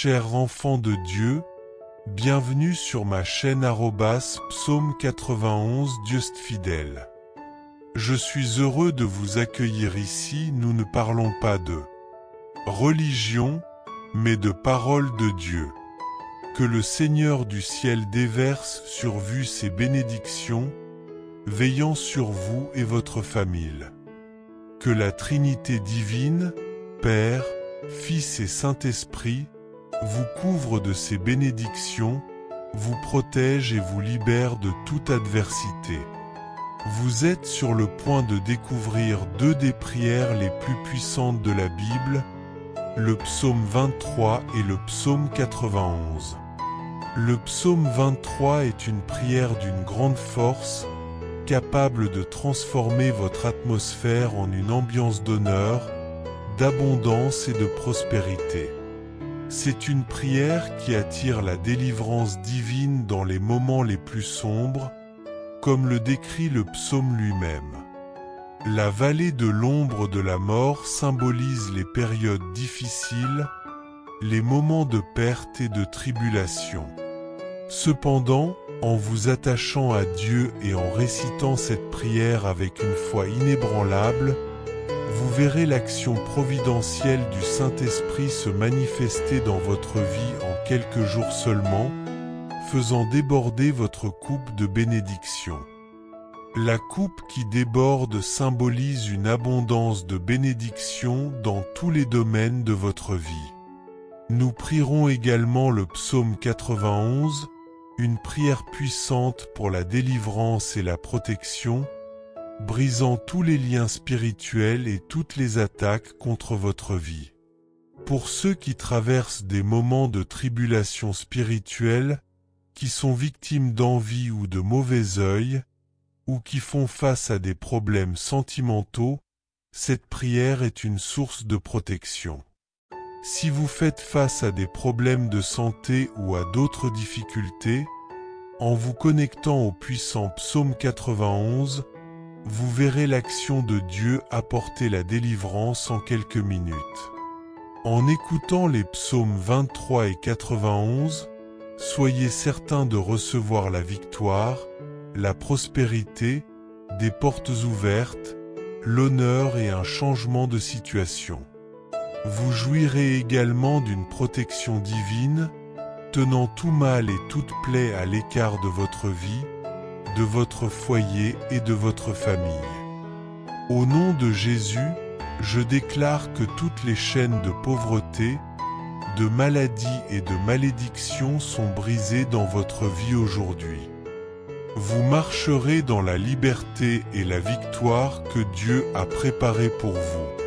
Chers enfants de Dieu, bienvenue sur ma chaîne Psaume 91 Juste Fidèle. Je suis heureux de vous accueillir ici. Nous ne parlons pas de religion, mais de parole de Dieu. Que le Seigneur du ciel déverse sur vous ses bénédictions, veillant sur vous et votre famille. Que la Trinité divine, Père, Fils et Saint-Esprit, vous couvre de ses bénédictions, vous protège et vous libère de toute adversité. Vous êtes sur le point de découvrir deux des prières les plus puissantes de la Bible, le psaume 23 et le psaume 91. Le psaume 23 est une prière d'une grande force, capable de transformer votre atmosphère en une ambiance d'honneur, d'abondance et de prospérité. C'est une prière qui attire la délivrance divine dans les moments les plus sombres, comme le décrit le psaume lui-même. La vallée de l'ombre de la mort symbolise les périodes difficiles, les moments de perte et de tribulation. Cependant, en vous attachant à Dieu et en récitant cette prière avec une foi inébranlable, vous verrez l'action providentielle du Saint-Esprit se manifester dans votre vie en quelques jours seulement, faisant déborder votre coupe de bénédiction. La coupe qui déborde symbolise une abondance de bénédiction dans tous les domaines de votre vie. Nous prierons également le psaume 91, une prière puissante pour la délivrance et la protection, brisant tous les liens spirituels et toutes les attaques contre votre vie. Pour ceux qui traversent des moments de tribulation spirituelle, qui sont victimes d'envie ou de mauvais œil, ou qui font face à des problèmes sentimentaux, cette prière est une source de protection. Si vous faites face à des problèmes de santé ou à d'autres difficultés, en vous connectant au puissant psaume 91, vous verrez l'action de Dieu apporter la délivrance en quelques minutes. En écoutant les psaumes 23 et 91, soyez certains de recevoir la victoire, la prospérité, des portes ouvertes, l'honneur et un changement de situation. Vous jouirez également d'une protection divine, tenant tout mal et toute plaie à l'écart de votre vie, de votre foyer et de votre famille. Au nom de Jésus, je déclare que toutes les chaînes de pauvreté, de maladie et de malédiction sont brisées dans votre vie aujourd'hui. Vous marcherez dans la liberté et la victoire que Dieu a préparée pour vous.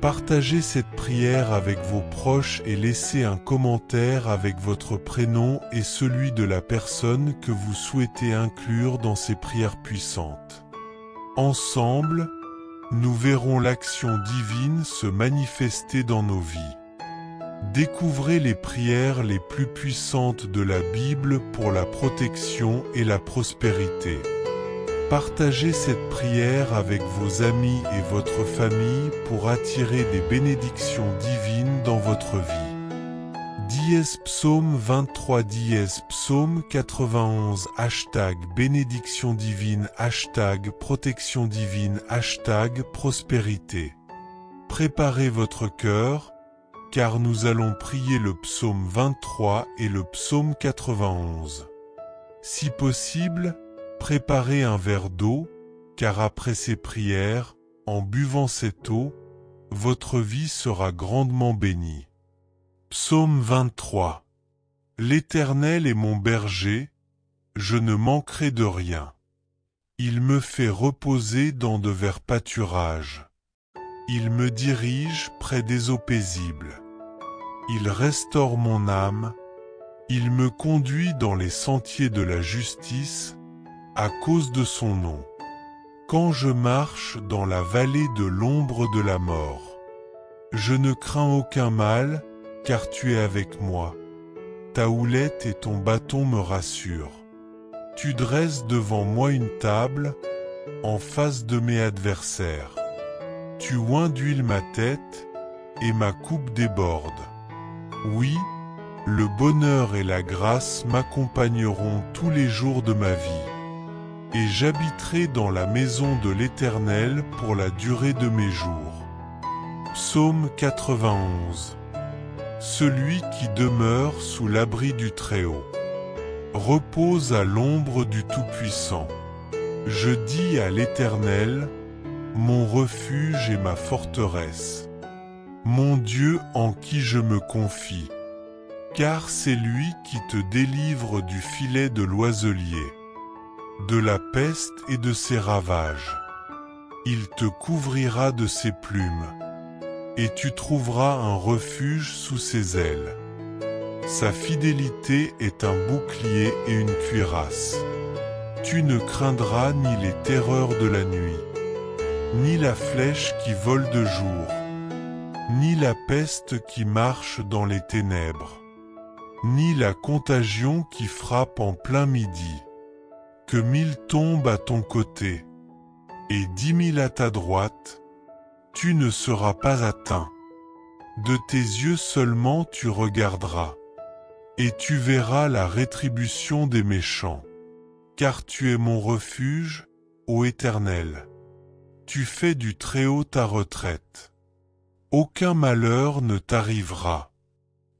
Partagez cette prière avec vos proches et laissez un commentaire avec votre prénom et celui de la personne que vous souhaitez inclure dans ces prières puissantes. Ensemble, nous verrons l'action divine se manifester dans nos vies. Découvrez les prières les plus puissantes de la Bible pour la protection et la prospérité. Partagez cette prière avec vos amis et votre famille pour attirer des bénédictions divines dans votre vie. Dièse psaume 23 dièse psaume 91 bénédiction divine protection divine prospérité. Préparez votre cœur, car nous allons prier le psaume 23 et le psaume 91. Si possible, préparez un verre d'eau, car après ces prières, en buvant cette eau, votre vie sera grandement bénie. Psaume 23. L'Éternel est mon berger, je ne manquerai de rien. Il me fait reposer dans de verts pâturages. Il me dirige près des eaux paisibles. Il restaure mon âme. Il me conduit dans les sentiers de la justice, à cause de son nom. Quand je marche dans la vallée de l'ombre de la mort, je ne crains aucun mal, car tu es avec moi. Ta houlette et ton bâton me rassurent. Tu dresses devant moi une table, en face de mes adversaires. Tu oins d'huile ma tête, et ma coupe déborde. Oui, Le bonheur et la grâce m'accompagneront tous les jours de ma vie. Et j'habiterai dans la maison de l'Éternel pour la durée de mes jours. Psaume 91. Celui qui demeure sous l'abri du Très-Haut repose à l'ombre du Tout-Puissant. Je dis à l'Éternel, mon refuge et ma forteresse, mon Dieu en qui je me confie, car c'est lui qui te délivre du filet de l'oiselier, de la peste et de ses ravages. Il te couvrira de ses plumes, et tu trouveras un refuge sous ses ailes. Sa fidélité est un bouclier et une cuirasse. Tu ne craindras ni les terreurs de la nuit, ni la flèche qui vole de jour, ni la peste qui marche dans les ténèbres, ni la contagion qui frappe en plein midi. Que 1000 tombent à ton côté, et 10 000 à ta droite, tu ne seras pas atteint. De tes yeux seulement tu regarderas, et tu verras la rétribution des méchants. Car tu es mon refuge, ô Éternel. Tu fais du Très-Haut ta retraite. Aucun malheur ne t'arrivera.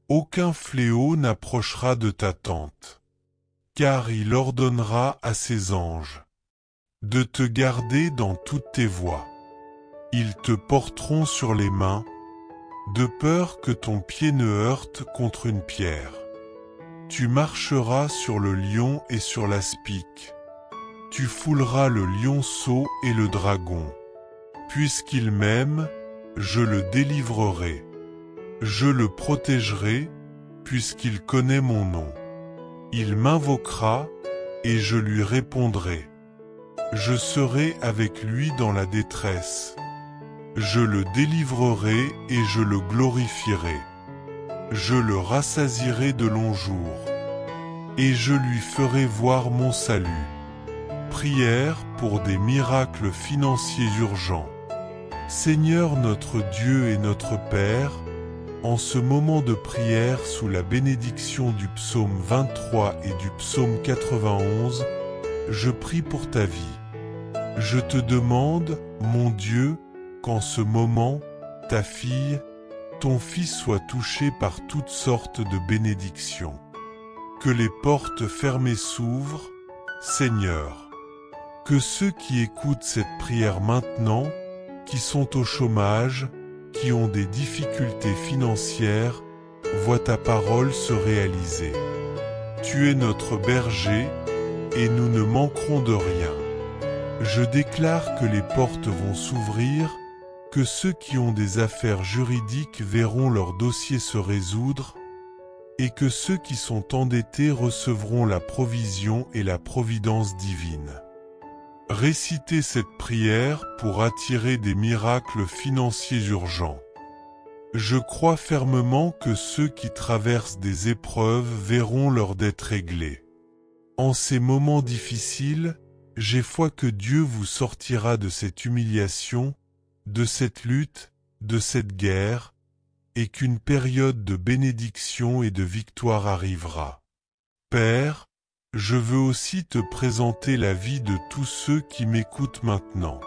Aucun fléau n'approchera de ta tente. Car il ordonnera à ses anges de te garder dans toutes tes voies. Ils te porteront sur les mains, de peur que ton pied ne heurte contre une pierre. Tu marcheras sur le lion et sur l'aspic. Tu fouleras le lionceau et le dragon. Puisqu'il m'aime, je le délivrerai. Je le protégerai, puisqu'il connaît mon nom. Il m'invoquera, et je lui répondrai. Je serai avec lui dans la détresse. Je le délivrerai et je le glorifierai. Je le rassasierai de longs jours, et je lui ferai voir mon salut. Prière pour des miracles financiers urgents. Seigneur notre Dieu et notre Père, en ce moment de prière sous la bénédiction du psaume 23 et du psaume 91, je prie pour ta vie. Je te demande, mon Dieu, qu'en ce moment, ta fille, ton fils soit touché par toutes sortes de bénédictions. Que les portes fermées s'ouvrent, Seigneur. Que ceux qui écoutent cette prière maintenant, qui sont au chômage, qui ont des difficultés financières, voient ta parole se réaliser. Tu es notre berger, et nous ne manquerons de rien. Je déclare que les portes vont s'ouvrir, que ceux qui ont des affaires juridiques verront leur dossier se résoudre, et que ceux qui sont endettés recevront la provision et la providence divine. Récitez cette prière pour attirer des miracles financiers urgents. Je crois fermement que ceux qui traversent des épreuves verront leurs dettes réglées. En ces moments difficiles, j'ai foi que Dieu vous sortira de cette humiliation, de cette lutte, de cette guerre, et qu'une période de bénédiction et de victoire arrivera. Père, je veux aussi te présenter la vie de tous ceux qui m'écoutent maintenant.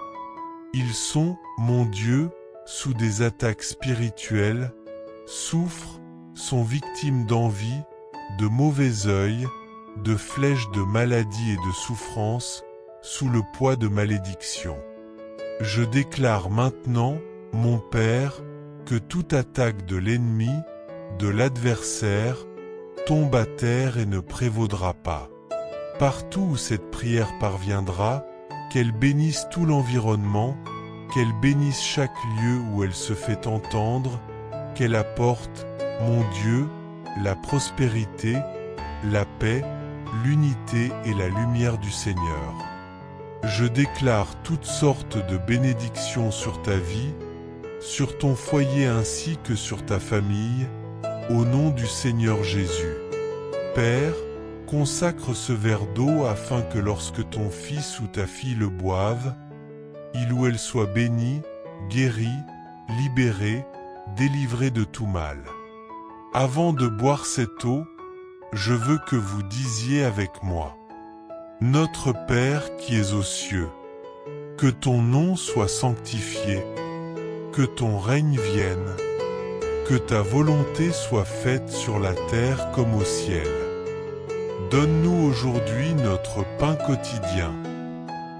Ils sont, mon Dieu, sous des attaques spirituelles, souffrent, sont victimes d'envie, de mauvais œil, de flèches de maladie et de souffrance, sous le poids de malédiction. Je déclare maintenant, mon Père, que toute attaque de l'ennemi, de l'adversaire, tombe à terre et ne prévaudra pas. Partout où cette prière parviendra, qu'elle bénisse tout l'environnement, qu'elle bénisse chaque lieu où elle se fait entendre, qu'elle apporte, mon Dieu, la prospérité, la paix, l'unité et la lumière du Seigneur. Je déclare toutes sortes de bénédictions sur ta vie, sur ton foyer ainsi que sur ta famille, au nom du Seigneur Jésus. Père, consacre ce verre d'eau afin que lorsque ton fils ou ta fille le boive, il ou elle soit béni, guéri, libéré, délivré de tout mal. Avant de boire cette eau, je veux que vous disiez avec moi: Notre Père qui es aux cieux, que ton nom soit sanctifié, que ton règne vienne, que ta volonté soit faite sur la terre comme au ciel. Donne-nous aujourd'hui notre pain quotidien.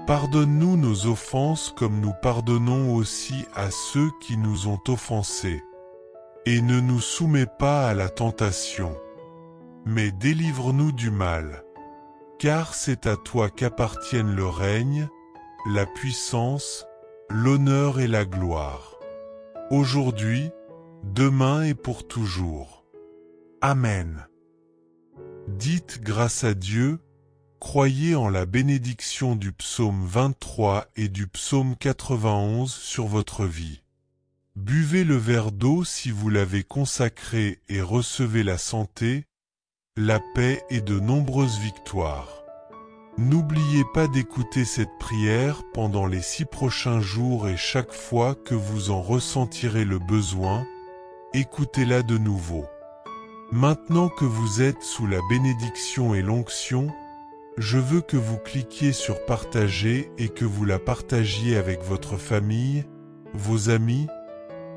Pardonne-nous nos offenses comme nous pardonnons aussi à ceux qui nous ont offensés. Et ne nous soumets pas à la tentation, mais délivre-nous du mal. Car c'est à toi qu'appartiennent le règne, la puissance, l'honneur et la gloire. Aujourd'hui, demain et pour toujours. Amen. Dites grâce à Dieu, croyez en la bénédiction du psaume 23 et du psaume 91 sur votre vie. Buvez le verre d'eau si vous l'avez consacré et recevez la santé, la paix et de nombreuses victoires. N'oubliez pas d'écouter cette prière pendant les 6 prochains jours et chaque fois que vous en ressentirez le besoin, écoutez-la de nouveau. Maintenant que vous êtes sous la bénédiction et l'onction, je veux que vous cliquiez sur partager et que vous la partagiez avec votre famille, vos amis,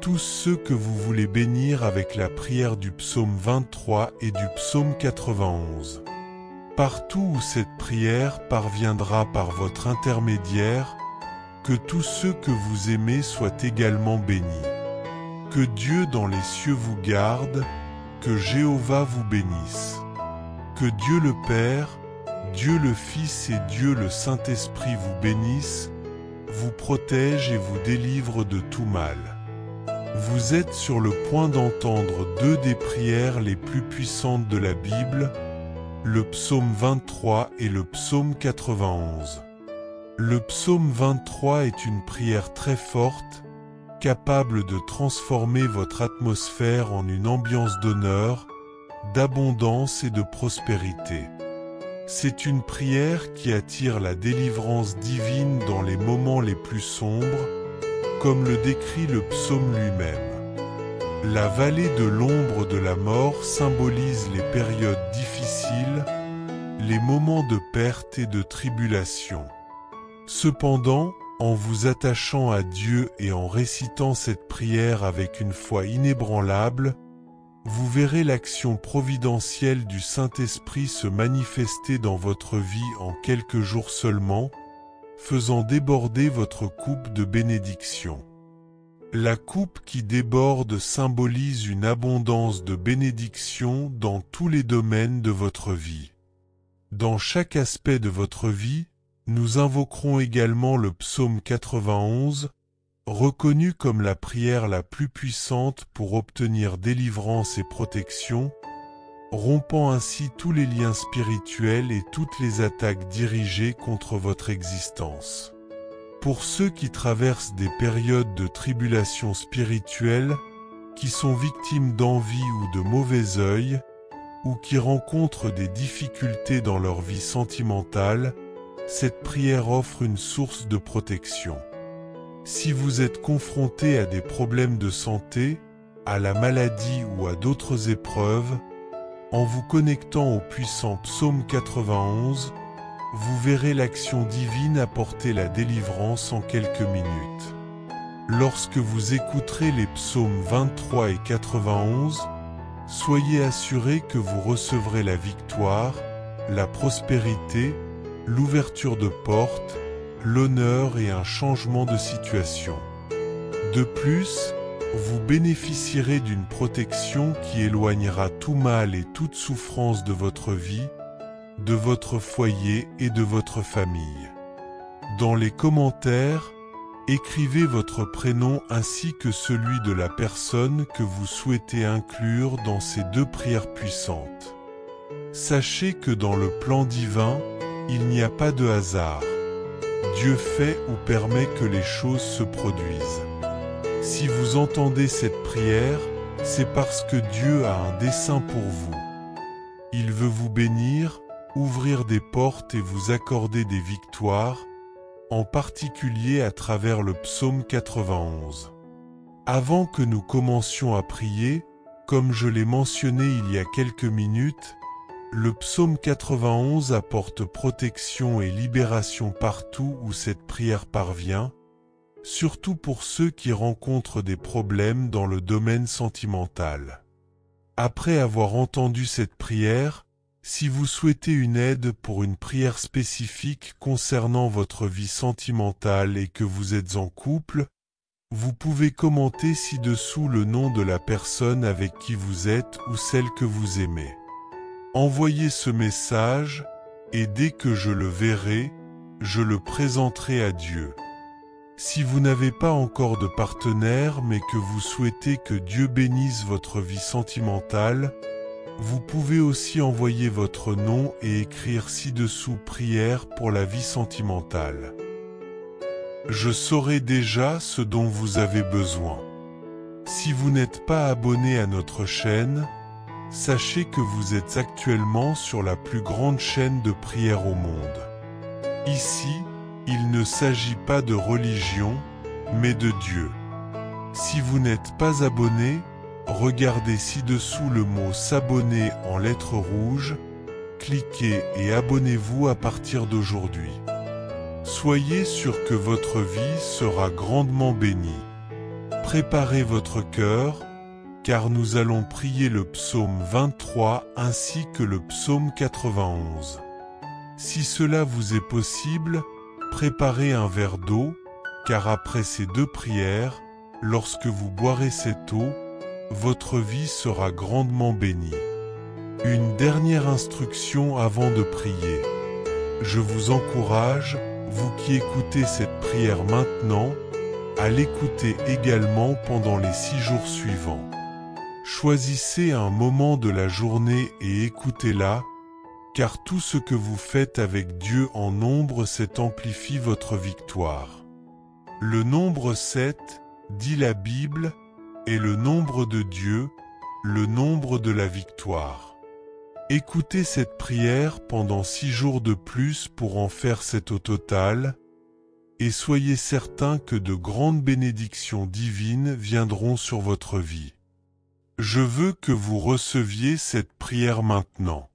tous ceux que vous voulez bénir avec la prière du psaume 23 et du psaume 91. Partout où cette prière parviendra par votre intermédiaire, que tous ceux que vous aimez soient également bénis. Que Dieu dans les cieux vous garde, que Jéhovah vous bénisse. Que Dieu le Père, Dieu le Fils et Dieu le Saint-Esprit vous bénissent, vous protège et vous délivre de tout mal. Vous êtes sur le point d'entendre 2 des prières les plus puissantes de la Bible, le psaume 23 et le psaume 91. Le psaume 23 est une prière très forte, capable de transformer votre atmosphère en une ambiance d'honneur, d'abondance et de prospérité. C'est une prière qui attire la délivrance divine dans les moments les plus sombres, comme le décrit le psaume lui-même. La vallée de l'ombre de la mort symbolise les périodes difficiles, les moments de perte et de tribulation. Cependant, en vous attachant à Dieu et en récitant cette prière avec une foi inébranlable, vous verrez l'action providentielle du Saint-Esprit se manifester dans votre vie en quelques jours seulement, faisant déborder votre coupe de bénédiction. La coupe qui déborde symbolise une abondance de bénédiction dans tous les domaines de votre vie. Dans chaque aspect de votre vie, nous invoquerons également le psaume 91, reconnu comme la prière la plus puissante pour obtenir délivrance et protection, rompant ainsi tous les liens spirituels et toutes les attaques dirigées contre votre existence. Pour ceux qui traversent des périodes de tribulation spirituelle, qui sont victimes d'envie ou de mauvais œil, ou qui rencontrent des difficultés dans leur vie sentimentale, cette prière offre une source de protection. Si vous êtes confronté à des problèmes de santé, à la maladie ou à d'autres épreuves, en vous connectant au puissant psaume 91, vous verrez l'action divine apporter la délivrance en quelques minutes. Lorsque vous écouterez les psaumes 23 et 91, soyez assurés que vous recevrez la victoire, la prospérité, l'ouverture de portes, l'honneur et un changement de situation. De plus, vous bénéficierez d'une protection qui éloignera tout mal et toute souffrance de votre vie, de votre foyer et de votre famille. Dans les commentaires, écrivez votre prénom ainsi que celui de la personne que vous souhaitez inclure dans ces 2 prières puissantes. Sachez que dans le plan divin, il n'y a pas de hasard. Dieu fait ou permet que les choses se produisent. Si vous entendez cette prière, c'est parce que Dieu a un dessein pour vous. Il veut vous bénir, ouvrir des portes et vous accorder des victoires, en particulier à travers le psaume 91. Avant que nous commencions à prier, Comme je l'ai mentionné il y a quelques minutes, le psaume 91 apporte protection et libération partout où cette prière parvient, surtout pour ceux qui rencontrent des problèmes dans le domaine sentimental. Après avoir entendu cette prière, si vous souhaitez une aide pour une prière spécifique concernant votre vie sentimentale et que vous êtes en couple, vous pouvez commenter ci-dessous le nom de la personne avec qui vous êtes ou celle que vous aimez. Envoyez ce message, et dès que je le verrai, je le présenterai à Dieu. Si vous n'avez pas encore de partenaire mais que vous souhaitez que Dieu bénisse votre vie sentimentale, vous pouvez aussi envoyer votre nom et écrire ci-dessous prière pour la vie sentimentale. Je saurai déjà ce dont vous avez besoin. Si vous n'êtes pas abonné à notre chaîne, sachez que vous êtes actuellement sur la plus grande chaîne de prière au monde. Ici, il ne s'agit pas de religion, mais de Dieu. Si vous n'êtes pas abonné, regardez ci-dessous le mot s'abonner en lettres rouges, cliquez et abonnez-vous à partir d'aujourd'hui. Soyez sûr que votre vie sera grandement bénie. Préparez votre cœur, car nous allons prier le psaume 23 ainsi que le psaume 91. Si cela vous est possible, préparez un verre d'eau, car après ces deux prières, lorsque vous boirez cette eau, votre vie sera grandement bénie. Une dernière instruction avant de prier. Je vous encourage, vous qui écoutez cette prière maintenant, à l'écouter également pendant les 6 jours suivants. Choisissez un moment de la journée et écoutez-la, car tout ce que vous faites avec Dieu en nombre 7 amplifie votre victoire. Le nombre 7, dit la Bible, est le nombre de Dieu, le nombre de la victoire. Écoutez cette prière pendant 6 jours de plus pour en faire 7 au total, et soyez certains que de grandes bénédictions divines viendront sur votre vie. Je veux que vous receviez cette prière maintenant.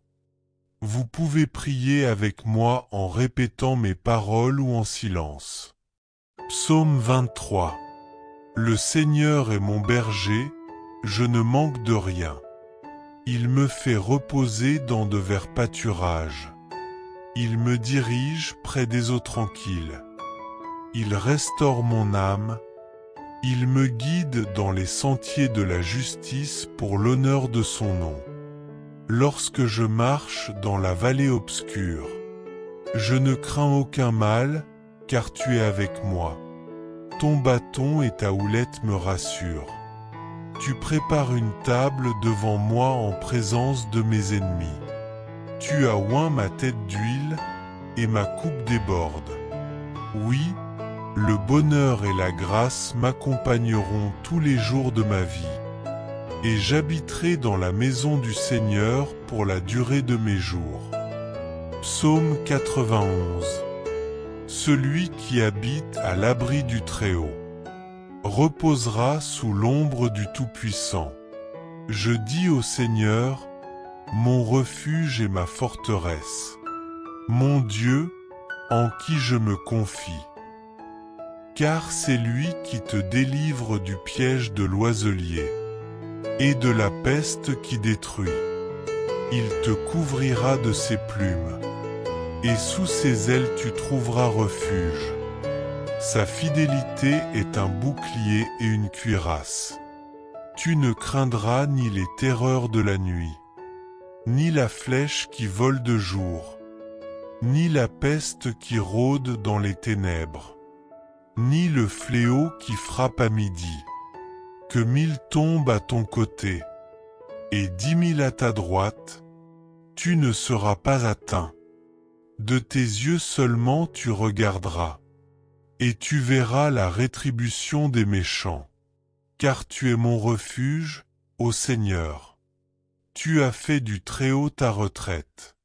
Vous pouvez prier avec moi en répétant mes paroles ou en silence. Psaume 23. Le Seigneur est mon berger, je ne manque de rien. Il me fait reposer dans de verts pâturages. Il me dirige près des eaux tranquilles. Il restaure mon âme. Il me guide dans les sentiers de la justice pour l'honneur de son nom. Lorsque je marche dans la vallée obscure, je ne crains aucun mal, car tu es avec moi. Ton bâton et ta houlette me rassurent. Tu prépares une table devant moi en présence de mes ennemis. Tu as oint ma tête d'huile, et ma coupe déborde. Oui, le bonheur et la grâce m'accompagneront tous les jours de ma vie. Et j'habiterai dans la maison du Seigneur pour la durée de mes jours. Psaume 91. Celui qui habite à l'abri du Très-Haut reposera sous l'ombre du Tout-Puissant. Je dis au Seigneur, mon refuge et ma forteresse, mon Dieu, en qui je me confie. Car c'est lui qui te délivre du piège de l'oiselier et de la peste qui détruit. Il te couvrira de ses plumes, et sous ses ailes tu trouveras refuge. Sa fidélité est un bouclier et une cuirasse. Tu ne craindras ni les terreurs de la nuit, ni la flèche qui vole de jour, ni la peste qui rôde dans les ténèbres, ni le fléau qui frappe à midi. Que 1000 tombent à ton côté, et 10 000 à ta droite, tu ne seras pas atteint. De tes yeux seulement tu regarderas, et tu verras la rétribution des méchants. Car tu es mon refuge, ô Seigneur. Tu as fait du Très-Haut ta retraite.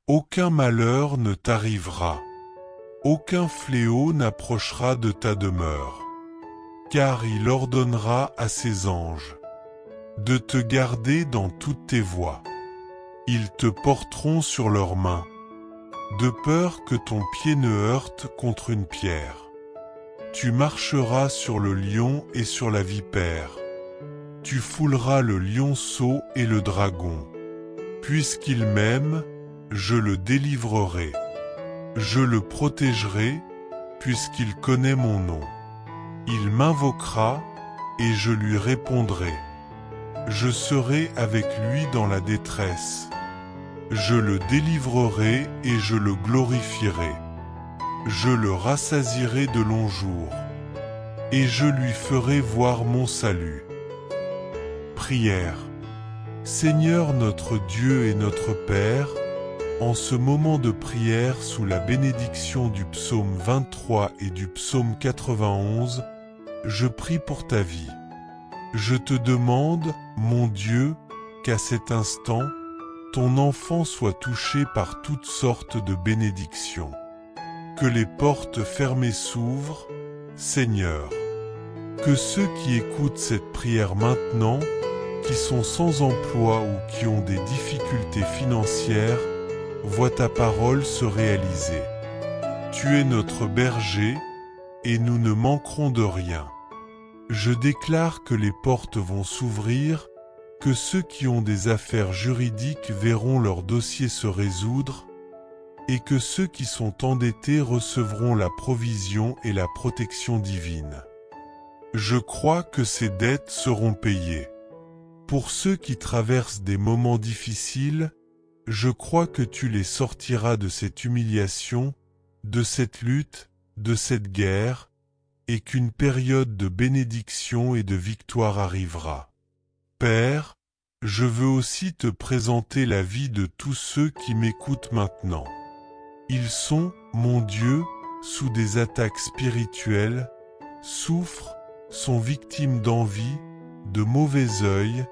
Aucun malheur ne t'arrivera. Aucun fléau n'approchera de ta demeure. Car il ordonnera à ses anges de te garder dans toutes tes voies. Ils te porteront sur leurs mains, de peur que ton pied ne heurte contre une pierre. Tu marcheras sur le lion et sur la vipère. Tu fouleras le lionceau et le dragon. Puisqu'il m'aime, je le délivrerai. Je le protégerai, puisqu'il connaît mon nom. Il m'invoquera, et je lui répondrai. Je serai avec lui dans la détresse. Je le délivrerai et je le glorifierai. Je le rassasierai de longs jours, et je lui ferai voir mon salut. Prière. Seigneur notre Dieu et notre Père, en ce moment de prière sous la bénédiction du psaume 23 et du psaume 91, je prie pour ta vie. Je te demande, mon Dieu, qu'à cet instant, ton enfant soit touché par toutes sortes de bénédictions. Que les portes fermées s'ouvrent, Seigneur. Que ceux qui écoutent cette prière maintenant, qui sont sans emploi ou qui ont des difficultés financières, voient ta parole se réaliser. Tu es notre berger, et nous ne manquerons de rien. Je déclare que les portes vont s'ouvrir, que ceux qui ont des affaires juridiques verront leur dossier se résoudre, et que ceux qui sont endettés recevront la provision et la protection divine. Je crois que ces dettes seront payées. Pour ceux qui traversent des moments difficiles, je crois que tu les sortiras de cette humiliation, de cette lutte, de cette guerre, et qu'une période de bénédiction et de victoire arrivera. Père, je veux aussi te présenter la vie de tous ceux qui m'écoutent maintenant. Ils sont, mon Dieu, sous des attaques spirituelles, souffrent, sont victimes d'envie, de mauvais œil,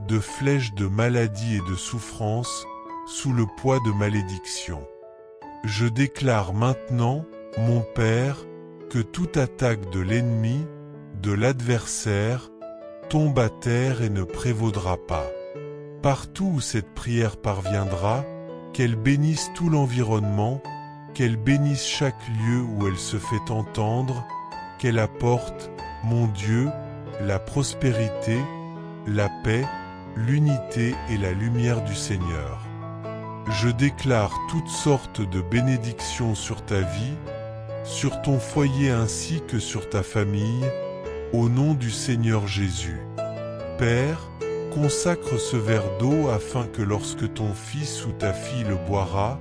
de flèches de maladie et de souffrance, sous le poids de malédictions. Je déclare maintenant, mon Père, que toute attaque de l'ennemi, de l'adversaire, tombe à terre et ne prévaudra pas. Partout où cette prière parviendra, qu'elle bénisse tout l'environnement, qu'elle bénisse chaque lieu où elle se fait entendre, qu'elle apporte, mon Dieu, la prospérité, la paix, l'unité et la lumière du Seigneur. Je déclare toutes sortes de bénédictions sur ta vie, sur ton foyer ainsi que sur ta famille, au nom du Seigneur Jésus. Père, consacre ce verre d'eau afin que lorsque ton fils ou ta fille le boira,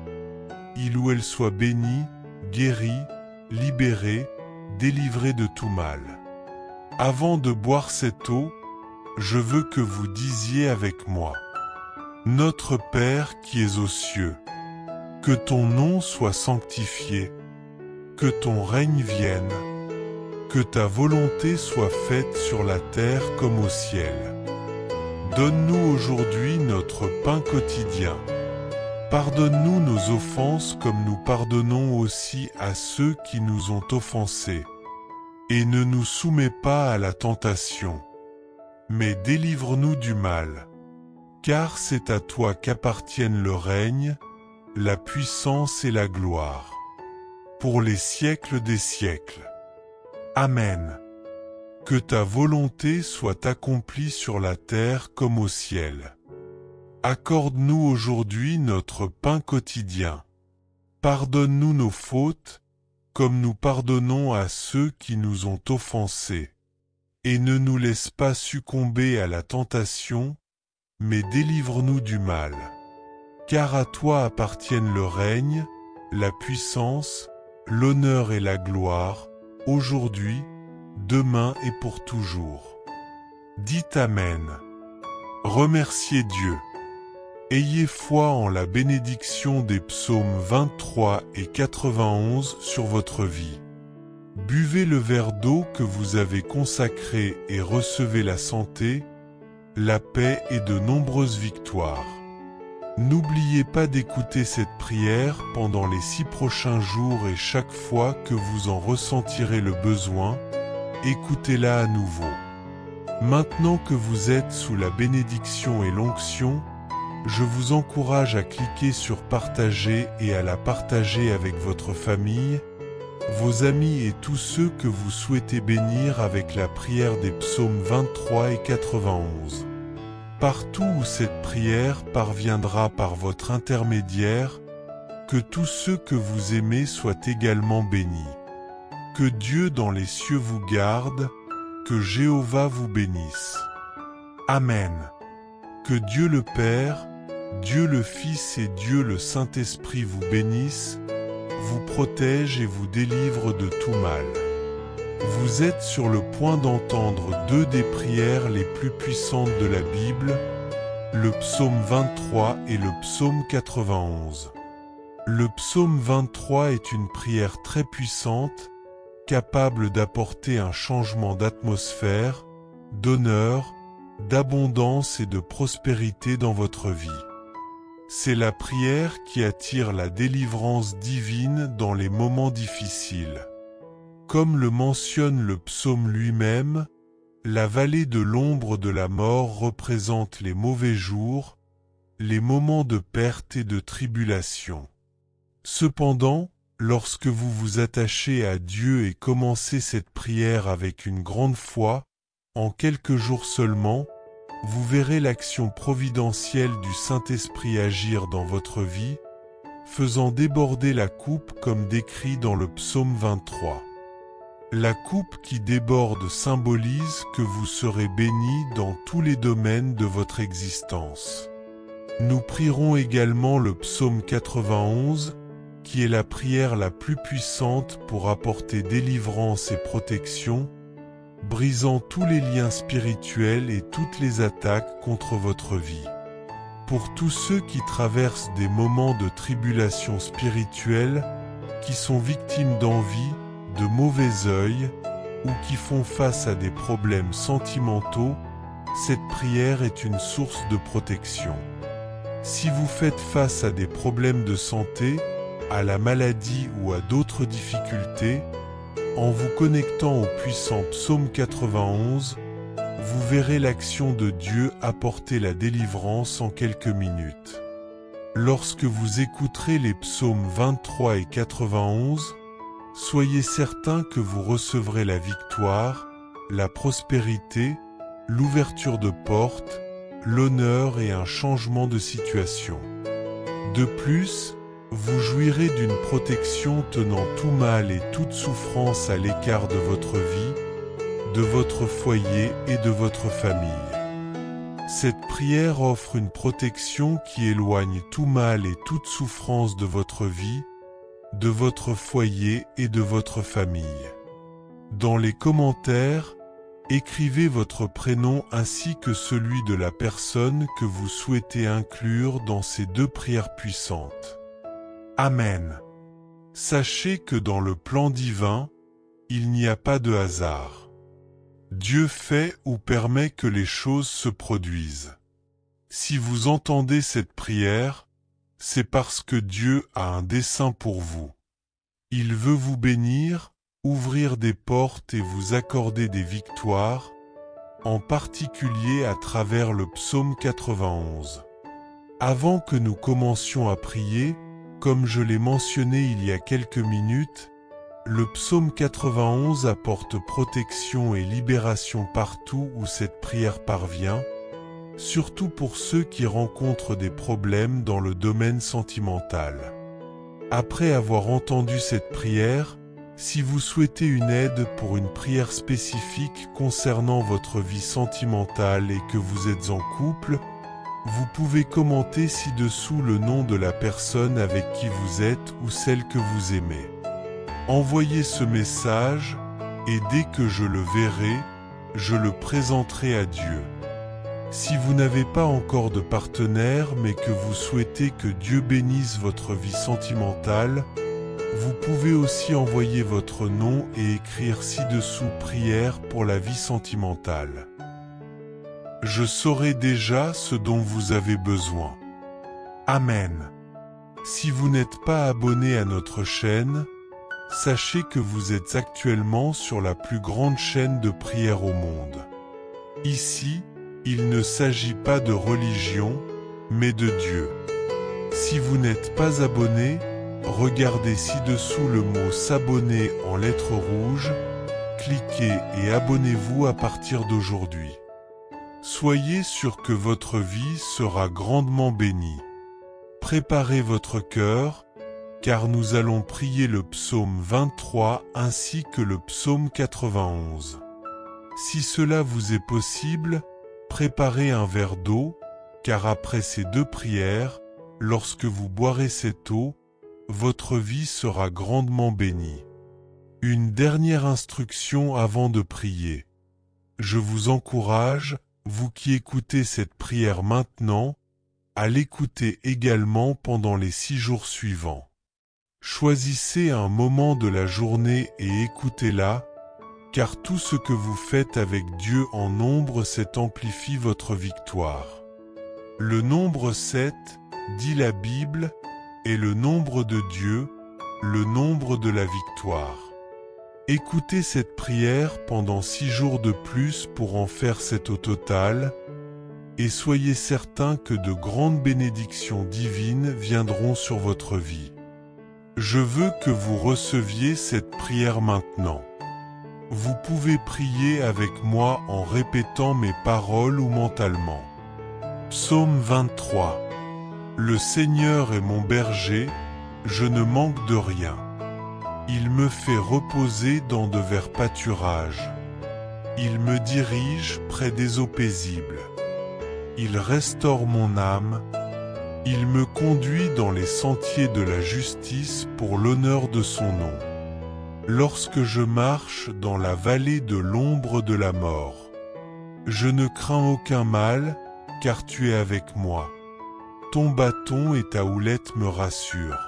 il ou elle soit béni, guéri, libéré, délivré de tout mal. Avant de boire cette eau, je veux que vous disiez avec moi: Notre Père qui es aux cieux, que ton nom soit sanctifié, que ton règne vienne, que ta volonté soit faite sur la terre comme au ciel. Donne-nous aujourd'hui notre pain quotidien. Pardonne-nous nos offenses comme nous pardonnons aussi à ceux qui nous ont offensés. Et ne nous soumets pas à la tentation, mais délivre-nous du mal. Car c'est à toi qu'appartiennent le règne, la puissance et la gloire, pour les siècles des siècles. Amen. Que ta volonté soit accomplie sur la terre comme au ciel. Accorde-nous aujourd'hui notre pain quotidien. Pardonne-nous nos fautes, comme nous pardonnons à ceux qui nous ont offensés. Et ne nous laisse pas succomber à la tentation, mais délivre-nous du mal. Car à toi appartiennent le règne, la puissance, l'honneur et la gloire, aujourd'hui, demain et pour toujours. Dites Amen. Remerciez Dieu. Ayez foi en la bénédiction des psaumes 23 et 91 sur votre vie. Buvez le verre d'eau que vous avez consacré et recevez la santé, la paix et de nombreuses victoires. N'oubliez pas d'écouter cette prière pendant les 6 prochains jours et chaque fois que vous en ressentirez le besoin, écoutez-la à nouveau. Maintenant que vous êtes sous la bénédiction et l'onction, je vous encourage à cliquer sur partager et à la partager avec votre famille, vos amis et tous ceux que vous souhaitez bénir avec la prière des psaumes 23 et 91. Partout où cette prière parviendra par votre intermédiaire, que tous ceux que vous aimez soient également bénis. Que Dieu dans les cieux vous garde, que Jéhovah vous bénisse. Amen. Que Dieu le Père, Dieu le Fils et Dieu le Saint-Esprit vous bénissent, vous protège et vous délivre de tout mal. Vous êtes sur le point d'entendre deux des prières les plus puissantes de la Bible, le psaume 23 et le psaume 91. Le psaume 23 est une prière très puissante, capable d'apporter un changement d'atmosphère, d'honneur, d'abondance et de prospérité dans votre vie. C'est la prière qui attire la délivrance divine dans les moments difficiles. Comme le mentionne le psaume lui-même, la vallée de l'ombre de la mort représente les mauvais jours, les moments de perte et de tribulation. Cependant, lorsque vous vous attachez à Dieu et commencez cette prière avec une grande foi, en quelques jours seulement, vous verrez l'action providentielle du Saint-Esprit agir dans votre vie, faisant déborder la coupe comme décrit dans le psaume 23. La coupe qui déborde symbolise que vous serez bénis dans tous les domaines de votre existence. Nous prierons également le psaume 91, qui est la prière la plus puissante pour apporter délivrance et protection, brisant tous les liens spirituels et toutes les attaques contre votre vie. Pour tous ceux qui traversent des moments de tribulation spirituelle, qui sont victimes d'envie, de mauvais œil, ou qui font face à des problèmes sentimentaux, cette prière est une source de protection. Si vous faites face à des problèmes de santé, à la maladie ou à d'autres difficultés, en vous connectant au puissant psaume 91, vous verrez l'action de Dieu apporter la délivrance en quelques minutes. Lorsque vous écouterez les psaumes 23 et 91, soyez certain que vous recevrez la victoire, la prospérité, l'ouverture de portes, l'honneur et un changement de situation. De plus, vous jouirez d'une protection tenant tout mal et toute souffrance à l'écart de votre vie, de votre foyer et de votre famille. Cette prière offre une protection qui éloigne tout mal et toute souffrance de votre vie, de votre foyer et de votre famille. Dans les commentaires, écrivez votre prénom ainsi que celui de la personne que vous souhaitez inclure dans ces deux prières puissantes. Amen. Sachez que dans le plan divin, il n'y a pas de hasard. Dieu fait ou permet que les choses se produisent. Si vous entendez cette prière, c'est parce que Dieu a un dessein pour vous. Il veut vous bénir, ouvrir des portes et vous accorder des victoires, en particulier à travers le psaume 91. Avant que nous commencions à prier, comme je l'ai mentionné il y a quelques minutes, le psaume 91 apporte protection et libération partout où cette prière parvient, surtout pour ceux qui rencontrent des problèmes dans le domaine sentimental. Après avoir entendu cette prière, si vous souhaitez une aide pour une prière spécifique concernant votre vie sentimentale et que vous êtes en couple, vous pouvez commenter ci-dessous le nom de la personne avec qui vous êtes ou celle que vous aimez. Envoyez ce message, et dès que je le verrai, je le présenterai à Dieu. Si vous n'avez pas encore de partenaire mais que vous souhaitez que Dieu bénisse votre vie sentimentale, vous pouvez aussi envoyer votre nom et écrire ci-dessous prière pour la vie sentimentale. Je saurai déjà ce dont vous avez besoin. Amen. Si vous n'êtes pas abonné à notre chaîne, sachez que vous êtes actuellement sur la plus grande chaîne de prière au monde. Ici, il ne s'agit pas de religion, mais de Dieu. Si vous n'êtes pas abonné, regardez ci-dessous le mot s'abonner en lettres rouges, cliquez et abonnez-vous à partir d'aujourd'hui. Soyez sûr que votre vie sera grandement bénie. Préparez votre cœur, car nous allons prier le psaume 23 ainsi que le psaume 91. Si cela vous est possible, préparez un verre d'eau, car après ces deux prières, lorsque vous boirez cette eau, votre vie sera grandement bénie. Une dernière instruction avant de prier. Je vous encourage, vous qui écoutez cette prière maintenant, à l'écouter également pendant les 6 jours suivants. Choisissez un moment de la journée et écoutez-la, car tout ce que vous faites avec Dieu en nombre 7 amplifie votre victoire. Le nombre 7, dit la Bible, est le nombre de Dieu, le nombre de la victoire. Écoutez cette prière pendant 6 jours de plus pour en faire 7 au total, et soyez certains que de grandes bénédictions divines viendront sur votre vie. Je veux que vous receviez cette prière maintenant. Vous pouvez prier avec moi en répétant mes paroles ou mentalement. Psaume 23. Le Seigneur est mon berger, je ne manque de rien. Il me fait reposer dans de verts pâturages. Il me dirige près des eaux paisibles. Il restaure mon âme. Il me conduit dans les sentiers de la justice pour l'honneur de son nom. Lorsque je marche dans la vallée de l'ombre de la mort, je ne crains aucun mal, car tu es avec moi. Ton bâton et ta houlette me rassurent.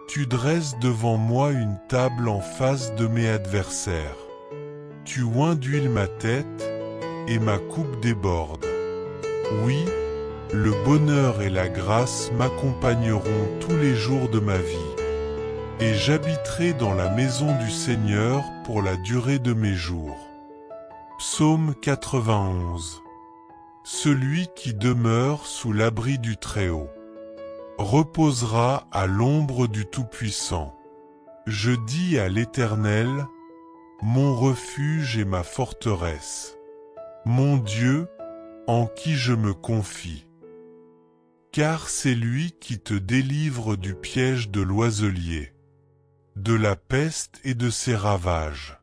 Tu dresses devant moi une table en face de mes adversaires. Tu oins d'huile ma tête, et ma coupe déborde. Oui, le bonheur et la grâce m'accompagneront tous les jours de ma vie. Et j'habiterai dans la maison du Seigneur pour la durée de mes jours. Psaume 91. Celui qui demeure sous l'abri du Très-Haut reposera à l'ombre du Tout-Puissant. Je dis à l'Éternel, mon refuge et ma forteresse, mon Dieu, en qui je me confie. Car c'est lui qui te délivre du piège de l'oiselier, de la peste et de ses ravages.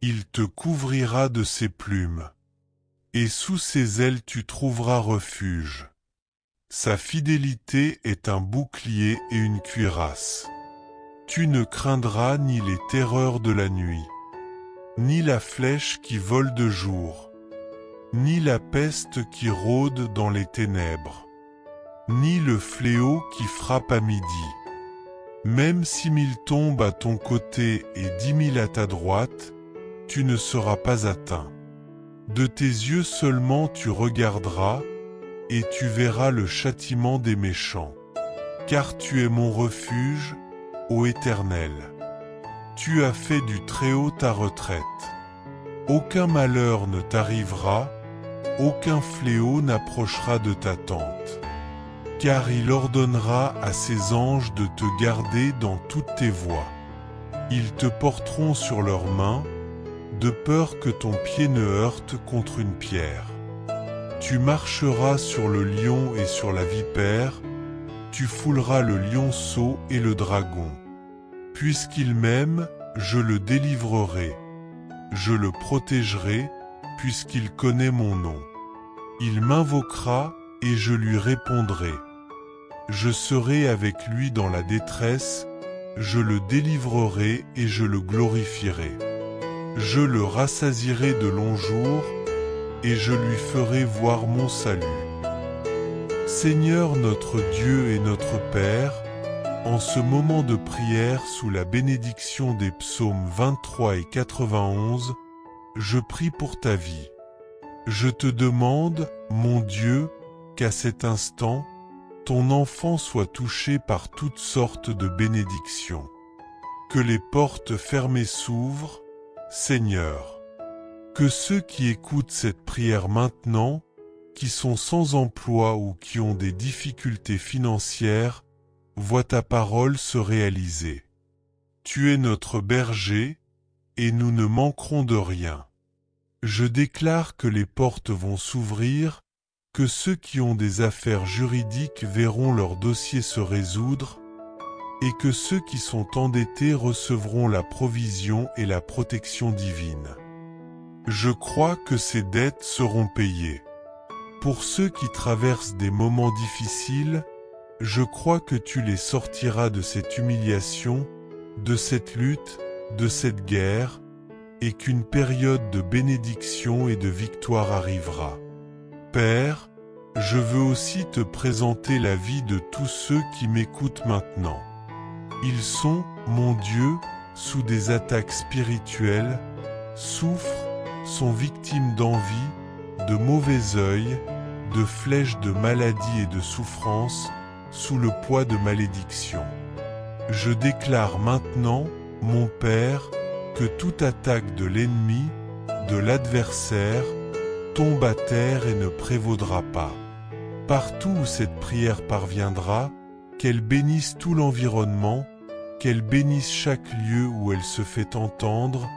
Il te couvrira de ses plumes, et sous ses ailes tu trouveras refuge. Sa fidélité est un bouclier et une cuirasse. Tu ne craindras ni les terreurs de la nuit, ni la flèche qui vole de jour, ni la peste qui rôde dans les ténèbres, ni le fléau qui frappe à midi. Même si 1000 tombent à ton côté et 10 000 à ta droite, tu ne seras pas atteint. De tes yeux seulement tu regarderas, et tu verras le châtiment des méchants. Car tu es mon refuge, ô Éternel. Tu as fait du Très-Haut ta retraite. Aucun malheur ne t'arrivera, aucun fléau n'approchera de ta tente. Car il ordonnera à ses anges de te garder dans toutes tes voies. Ils te porteront sur leurs mains, de peur que ton pied ne heurte contre une pierre. Tu marcheras sur le lion et sur la vipère, tu fouleras le lionceau et le dragon. Puisqu'il m'aime, je le délivrerai. Je le protégerai, puisqu'il connaît mon nom. Il m'invoquera, et je lui répondrai. Je serai avec lui dans la détresse, je le délivrerai et je le glorifierai. Je le rassasierai de longs jours, et je lui ferai voir mon salut. Seigneur notre Dieu et notre Père, en ce moment de prière sous la bénédiction des psaumes 23 et 91, je prie pour ta vie. Je te demande, mon Dieu, qu'à cet instant, ton enfant soit touché par toutes sortes de bénédictions. Que les portes fermées s'ouvrent, Seigneur. Que ceux qui écoutent cette prière maintenant, qui sont sans emploi ou qui ont des difficultés financières, voient ta parole se réaliser. Tu es notre berger, et nous ne manquerons de rien. Je déclare que les portes vont s'ouvrir, que ceux qui ont des affaires juridiques verront leur dossier se résoudre, et que ceux qui sont endettés recevront la provision et la protection divine. Je crois que ces dettes seront payées. Pour ceux qui traversent des moments difficiles, je crois que tu les sortiras de cette humiliation, de cette lutte, de cette guerre, et qu'une période de bénédiction et de victoire arrivera. Père, je veux aussi te présenter la vie de tous ceux qui m'écoutent maintenant. Ils sont, mon Dieu, sous des attaques spirituelles, souffrent, sont victimes d'envie, de mauvais œil, de flèches de maladie et de souffrance, sous le poids de malédictions. Je déclare maintenant, mon Père, que toute attaque de l'ennemi, de l'adversaire, tombe à terre et ne prévaudra pas. Partout où cette prière parviendra, qu'elle bénisse tout l'environnement, qu'elle bénisse chaque lieu où elle se fait entendre,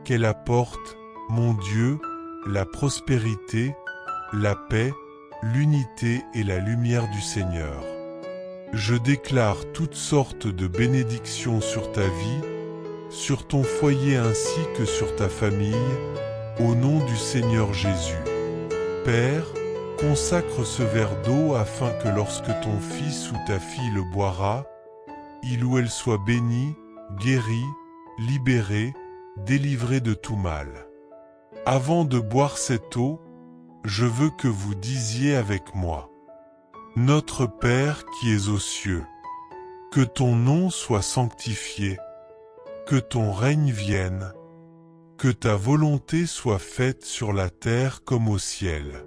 qu'elle apporte, mon Dieu, la prospérité, la paix, l'unité et la lumière du Seigneur. Je déclare toutes sortes de bénédictions sur ta vie, sur ton foyer ainsi que sur ta famille, au nom du Seigneur Jésus. Père, consacre ce verre d'eau afin que lorsque ton fils ou ta fille le boira, il ou elle soit béni, guéri, libéré, délivré de tout mal. Avant de boire cette eau, je veux que vous disiez avec moi: Notre Père qui es aux cieux, que ton nom soit sanctifié, que ton règne vienne, que ta volonté soit faite sur la terre comme au ciel.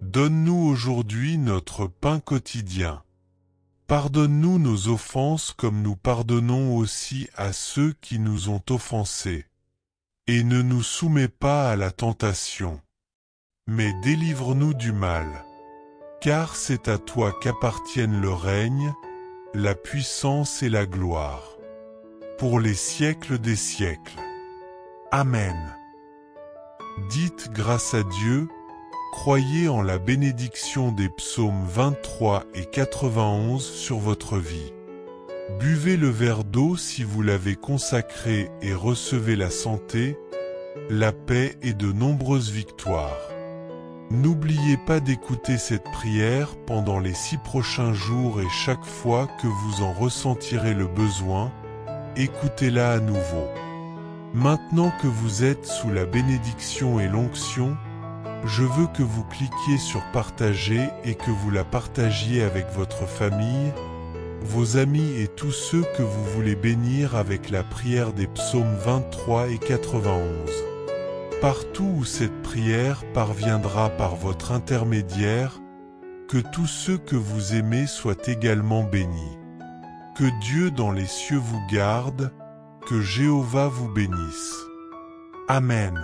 Donne-nous aujourd'hui notre pain quotidien. Pardonne-nous nos offenses comme nous pardonnons aussi à ceux qui nous ont offensés. Et ne nous soumets pas à la tentation, mais délivre-nous du mal. Car c'est à toi qu'appartiennent le règne, la puissance et la gloire, pour les siècles des siècles. Amen. Dites grâce à Dieu, croyez en la bénédiction des psaumes 23 et 91 sur votre vie. Buvez le verre d'eau si vous l'avez consacré et recevez la santé, la paix et de nombreuses victoires. N'oubliez pas d'écouter cette prière pendant les 6 prochains jours et chaque fois que vous en ressentirez le besoin, écoutez-la à nouveau. Maintenant que vous êtes sous la bénédiction et l'onction, je veux que vous cliquiez sur partager et que vous la partagiez avec votre famille, vos amis et tous ceux que vous voulez bénir avec la prière des psaumes 23 et 91. Partout où cette prière parviendra par votre intermédiaire, que tous ceux que vous aimez soient également bénis. Que Dieu dans les cieux vous garde, que Jéhovah vous bénisse. Amen.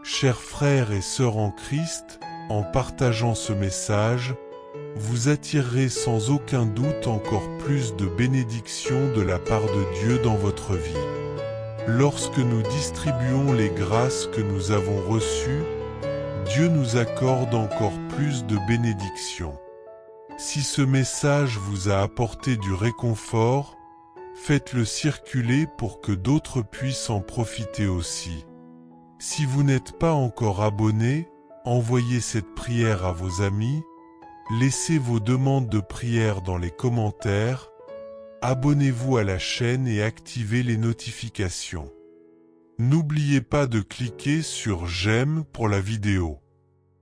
Chers frères et sœurs en Christ, en partageant ce message, vous attirerez sans aucun doute encore plus de bénédictions de la part de Dieu dans votre vie. Lorsque nous distribuons les grâces que nous avons reçues, Dieu nous accorde encore plus de bénédictions. Si ce message vous a apporté du réconfort, faites-le circuler pour que d'autres puissent en profiter aussi. Si vous n'êtes pas encore abonné, envoyez cette prière à vos amis, laissez vos demandes de prière dans les commentaires, abonnez-vous à la chaîne et activez les notifications. N'oubliez pas de cliquer sur j'aime pour la vidéo.